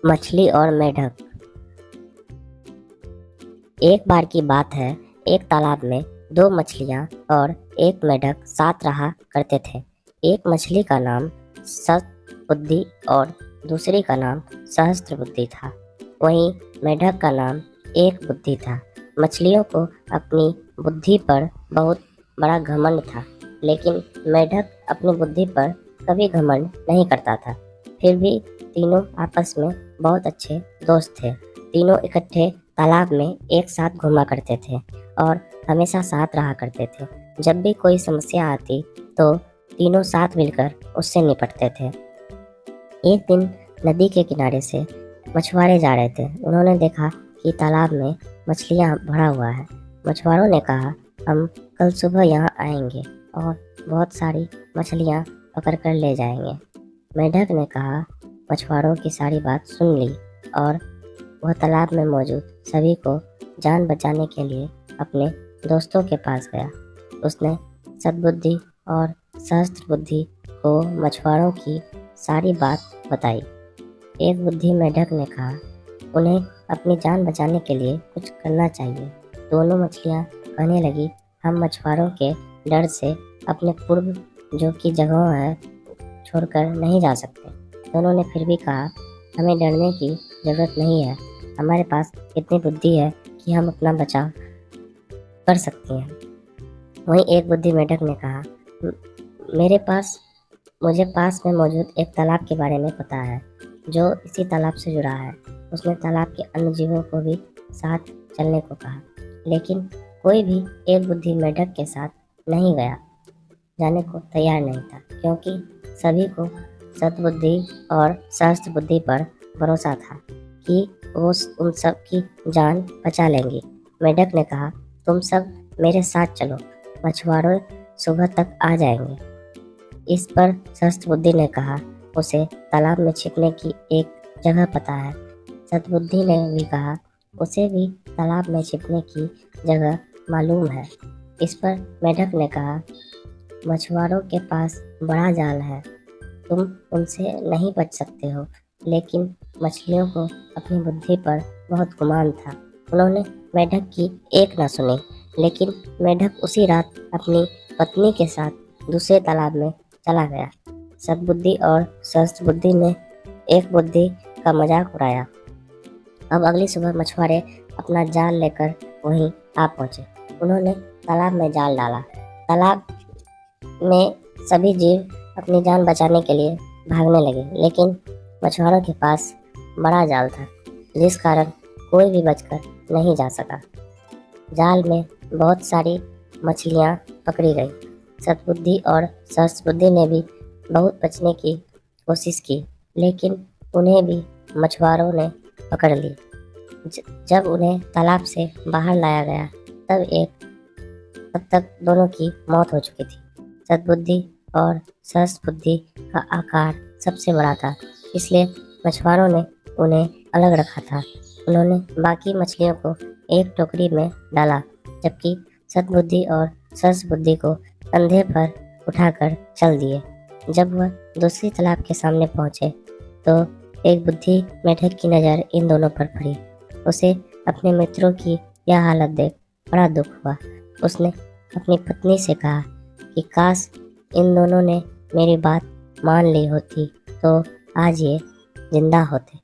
मछली और मेढक। एक बार की बात है, एक तालाब में दो मछलियां और एक मेढक साथ रहा करते थे। एक मछली का नाम सतबुद्धि और दूसरी का नाम सहस्त्रबुद्धि था। वहीं मेढक का नाम एक बुद्धि था। मछलियों को अपनी बुद्धि पर बहुत बड़ा घमंड था, लेकिन मेढक अपनी बुद्धि पर कभी घमंड नहीं करता था। फिर भी तीनों आपस में बहुत अच्छे दोस्त थे। तीनों इकट्ठे तालाब में एक साथ घूमा करते थे और हमेशा साथ रहा करते थे। जब भी कोई समस्या आती तो तीनों साथ मिलकर उससे निपटते थे। एक दिन नदी के किनारे से मछुआरे जा रहे थे। उन्होंने देखा कि तालाब में मछलियां भरा हुआ है। मछुआरों ने कहा, हम कल सुबह यहाँ आएंगे और बहुत सारी मछलियां पकड़ कर ले जाएंगे। मेढक ने कहा, मछुआरों की सारी बात सुन ली और वह तालाब में मौजूद सभी को जान बचाने के लिए अपने दोस्तों के पास गया। उसने सद्बुद्धि और सहस्त्रबुद्धि को मछुआरों की सारी बात बताई। एक बुद्धि मेढक ने कहा, उन्हें अपनी जान बचाने के लिए कुछ करना चाहिए। दोनों मछलियां कहने लगी, हम मछुआरों के डर से अपने पूर्व जो की जगह है छोड़कर नहीं जा सकते। दोनों ने फिर भी कहा, हमें डरने की जरूरत नहीं है, हमारे पास इतनी बुद्धि है कि हम अपना बचाव कर सकते हैं। वहीं एक बुद्धि मेढक ने कहा, मुझे पास में मौजूद एक तालाब के बारे में पता है जो इसी तालाब से जुड़ा है। उसने तालाब के अन्य जीवों को भी साथ चलने को कहा, लेकिन कोई भी एक बुद्धि मेढक के साथ नहीं गया, जाने को तैयार नहीं था, क्योंकि सभी को सद्बुद्धि और सहस्त्र बुद्धि पर भरोसा था कि वो उन सब की जान बचा लेंगी। मेढक ने कहा, तुम सब मेरे साथ चलो, मछुआरे सुबह तक आ जाएंगे। इस पर सहस्त्रबुद्धि ने कहा, उसे तालाब में छिपने की एक जगह पता है। सद्बुद्धि ने भी कहा, उसे भी तालाब में छिपने की जगह मालूम है। इस पर मेढक ने कहा, मछुआरों के पास बड़ा जाल है, तुम उनसे नहीं बच सकते हो। लेकिन मछलियों को अपनी बुद्धि पर बहुत गुमान था। उन्होंने मेढक की एक न सुनी, लेकिन मेढक उसी रात अपनी पत्नी के साथ दूसरे तालाब में चला गया। सद्बुद्धि और सहस्त्रबुद्धि ने एक बुद्धि का मजाक उड़ाया। अब अगली सुबह मछुआरे अपना जाल लेकर वहीं आ पहुंचे। उन्होंने तालाब में जाल डाला। तालाब में सभी जीव अपनी जान बचाने के लिए भागने लगे, लेकिन मछुआरों के पास बड़ा जाल था, जिस कारण कोई भी बचकर नहीं जा सका। जाल में बहुत सारी मछलियां पकड़ी गई। सद्बुद्धि और सहस्त्रबुद्धि ने भी बहुत बचने की कोशिश की, लेकिन उन्हें भी मछुआरों ने पकड़ ली। जब उन्हें तालाब से बाहर लाया गया तब तक दोनों की मौत हो चुकी थी। सद्बुद्धि और सहस्त्रबुद्धि का आकार सबसे बड़ा था, इसलिए मछुआरों ने उन्हें अलग रखा था। उन्होंने बाकी मछलियों को एक टोकरी में डाला, जबकि सद्बुद्धि और सहस्त्रबुद्धि को कंधे पर उठाकर चल दिए। जब वह दूसरी तालाब के सामने पहुंचे तो एक बुद्धि मेढक की नज़र इन दोनों पर पड़ी। उसे अपने मित्रों की यह हालत देख बड़ा दुख हुआ। उसने अपनी पत्नी से कहा कि काश इन दोनों ने मेरी बात मान ली होती तो आज ये जिंदा होते।